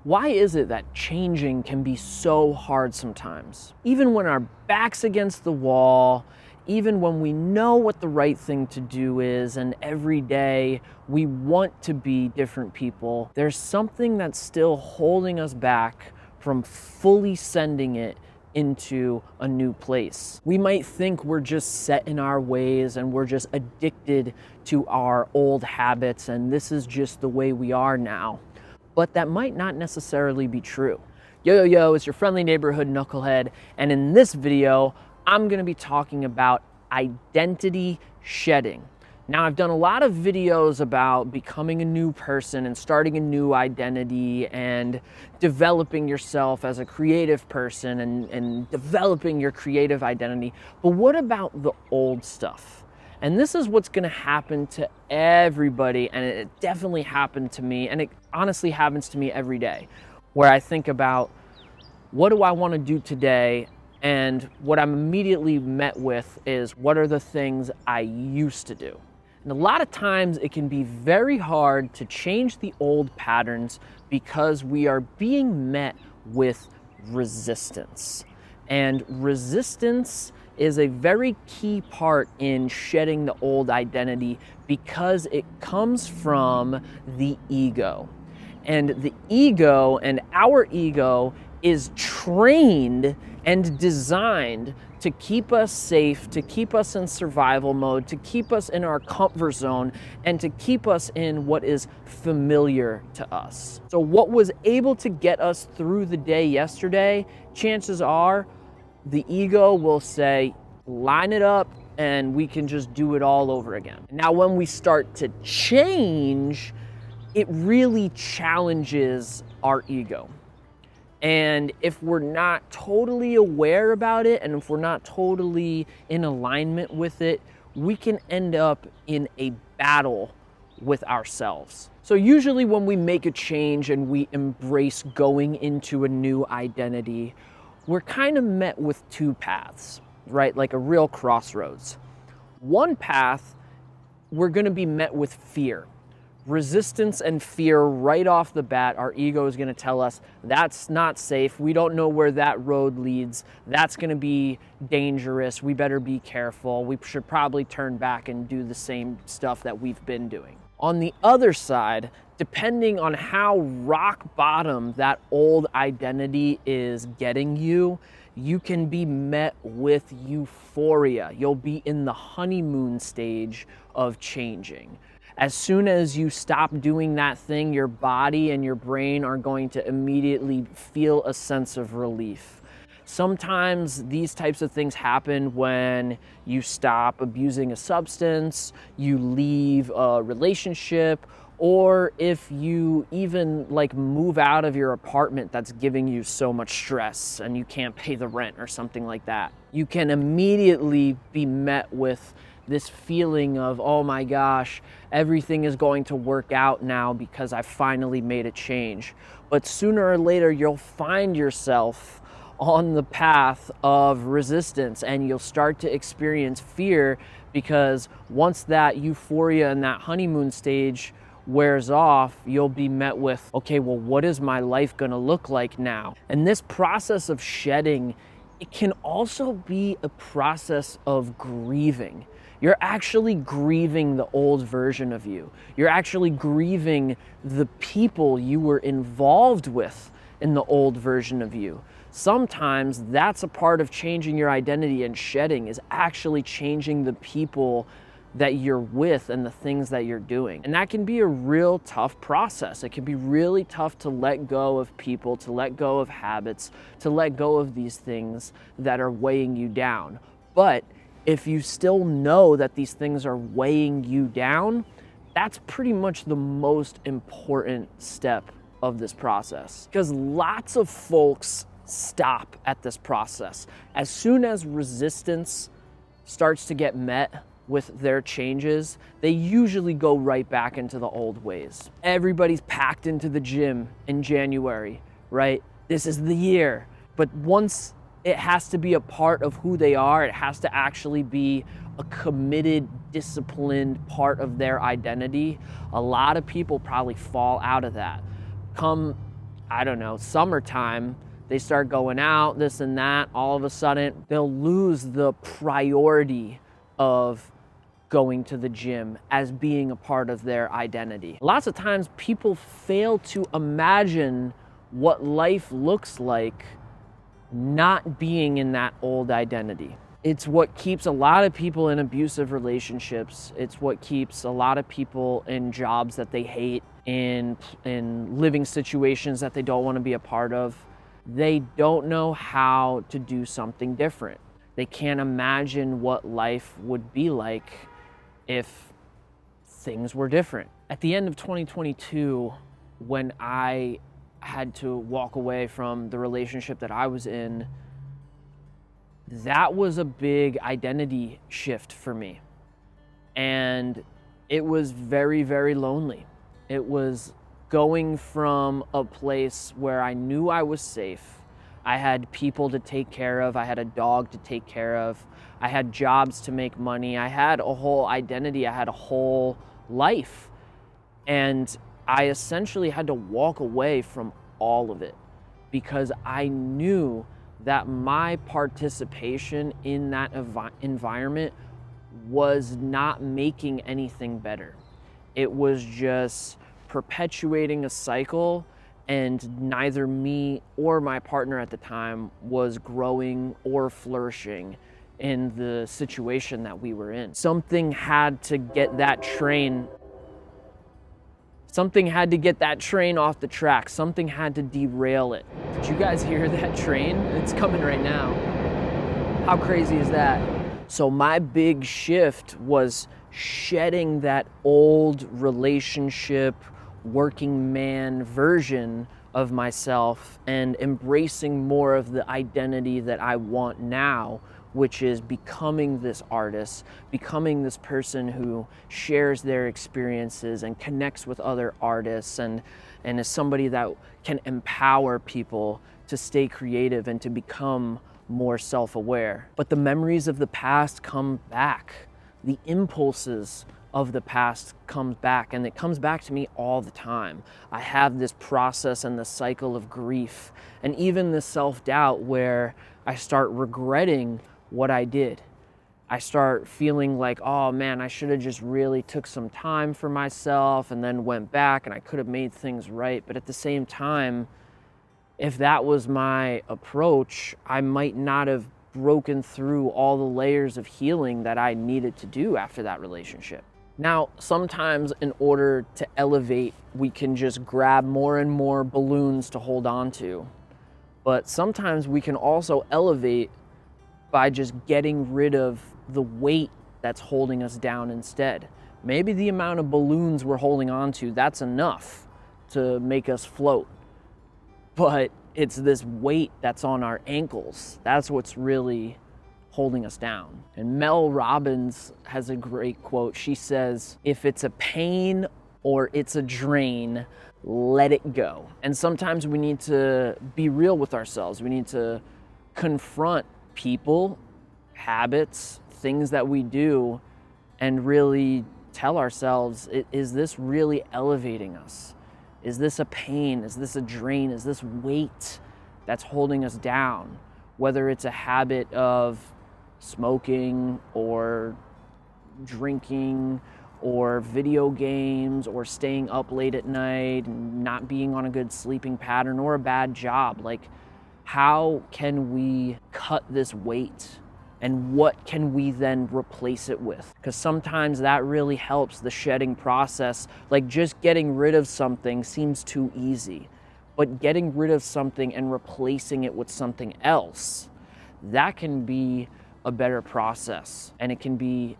Why is it that changing can be so hard sometimes? Even when our back's against the wall, even when we know what the right thing to do is, and every day we want to be different people, there's something that's still holding us back from fully sending it into a new place. We might think we're just set in our ways and we're just addicted to our old habits and this is just the way we are now. But that might not necessarily be true. Yo, it's your friendly neighborhood knucklehead, and in this video, I'm gonna be talking about identity shedding. Now, I've done a lot of videos about becoming a new person and starting a new identity and developing yourself as a creative person and developing your creative identity. But what about the old stuff? And this is what's gonna happen to everybody, and it definitely happened to me, and it honestly happens to me every day, where I think about, what do I wanna do today? And what I'm immediately met with is, what are the things I used to do? And a lot of times it can be very hard to change the old patterns because we are being met with resistance. And resistance is a very key part in shedding the old identity because it comes from the ego. And the ego and our ego is trained and designed to keep us safe, to keep us in survival mode, to keep us in our comfort zone, and to keep us in what is familiar to us. So what was able to get us through the day yesterday, chances are the ego will say, line it up and we can just do it all over again. Now, when we start to change, it really challenges our ego. And if we're not totally aware about it, and if we're not totally in alignment with it, we can end up in a battle with ourselves. So usually when we make a change and we embrace going into a new identity, we're kind of met with two paths, right? Like a real crossroads. One path, we're gonna be met with fear. Resistance and fear right off the bat. Our ego is gonna tell us that's not safe. We don't know where that road leads. That's gonna be dangerous. We better be careful. We should probably turn back and do the same stuff that we've been doing. On the other side, depending on how rock bottom that old identity is getting you, you can be met with euphoria. You'll be in the honeymoon stage of changing. As soon as you stop doing that thing, your body and your brain are going to immediately feel a sense of relief. Sometimes these types of things happen when you stop abusing a substance, you leave a relationship, or if you even move out of your apartment that's giving you so much stress and you can't pay the rent or something like that. You can immediately be met with this feeling of, oh my gosh, everything is going to work out now because I finally made a change. But sooner or later, you'll find yourself on the path of resistance and you'll start to experience fear, because once that euphoria and that honeymoon stage wears off, you'll be met with, okay, well, what is my life gonna look like now? And this process of shedding, it can also be a process of grieving. You're actually grieving the old version of you. You're actually grieving the people you were involved with in the old version of you. Sometimes that's a part of changing your identity, and shedding is actually changing the people that you're with and the things that you're doing. And that can be a real tough process. It can be really tough to let go of people, to let go of habits, to let go of these things that are weighing you down. But if you still know that these things are weighing you down, that's pretty much the most important step of this process. Because lots of folks stop at this process. As soon as resistance starts to get met with their changes, they usually go right back into the old ways. Everybody's packed into the gym in January, right? This is the year. But once it has to be a part of who they are, it has to actually be a committed, disciplined part of their identity, a lot of people probably fall out of that. Come I don't know, summertime, they start going out, this and that, all of a sudden they'll lose the priority of going to the gym as being a part of their identity. Lots of times people fail to imagine what life looks like not being in that old identity. It's what keeps a lot of people in abusive relationships. It's what keeps a lot of people in jobs that they hate, in living situations that they don't want to be a part of. They don't know how to do something different. They can't imagine what life would be like if things were different. At the end of 2022, when I had to walk away from the relationship that I was in, that was a big identity shift for me. And it was very, very lonely. It was going from a place where I knew I was safe. I had people to take care of. I had a dog to take care of. I had jobs to make money. I had a whole identity. I had a whole life. And I essentially had to walk away from all of it because I knew that my participation in that environment was not making anything better. It was just perpetuating a cycle, and neither me or my partner at the time was growing or flourishing in the situation that we were in. Something had to get that train off the track. Something had to derail it. Did you guys hear that train? It's coming right now. How crazy is that? So my big shift was shedding that old relationship, working man version of myself and embracing more of the identity that I want now, which is becoming this artist, becoming this person who shares their experiences and connects with other artists and is somebody that can empower people to stay creative and to become more self-aware. But the memories of the past come back. The impulses of the past comes back, and it comes back to me all the time. I have this process and the cycle of grief and even the self-doubt where I start regretting what I did. I start feeling like, oh man, I should have just really took some time for myself and then went back and I could have made things right. But at the same time, if that was my approach, I might not have broken through all the layers of healing that I needed to do after that relationship. Now, sometimes in order to elevate, we can just grab more and more balloons to hold on to. But sometimes we can also elevate by just getting rid of the weight that's holding us down instead. Maybe the amount of balloons we're holding on to, that's enough to make us float. But it's this weight that's on our ankles. That's what's really holding us down. And Mel Robbins has a great quote. She says, if it's a pain or it's a drain, let it go. And sometimes we need to be real with ourselves. We need to confront people, habits, things that we do, and really tell ourselves, is this really elevating us? Is this a pain? Is this a drain? Is this weight that's holding us down? Whether it's a habit of smoking or drinking or video games or staying up late at night and not being on a good sleeping pattern or a bad job. Like, how can we cut this weight? And what can we then replace it with? Because sometimes that really helps the shedding process. Like, just getting rid of something seems too easy. But getting rid of something and replacing it with something else, that can be a better process. And it can be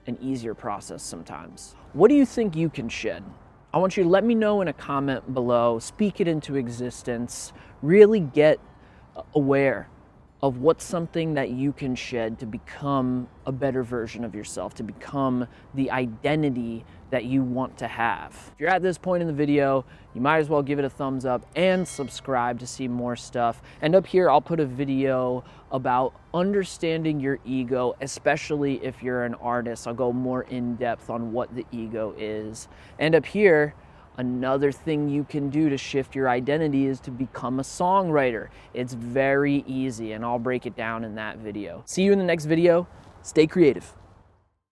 an easier process sometimes. What do you think you can shed? I want you to let me know in a comment below. Speak it into existence. Really get aware of what's something that you can shed to become a better version of yourself, to become the identity that you want to have. If you're at this point in the video, you might as well give it a thumbs up and subscribe to see more stuff. And up here, I'll put a video about understanding your ego, especially if you're an artist. I'll go more in depth on what the ego is. And up here, Another thing you can do to shift your identity is to become a songwriter. It's very easy, and I'll break it down in that video. See you in the next video. Stay creative.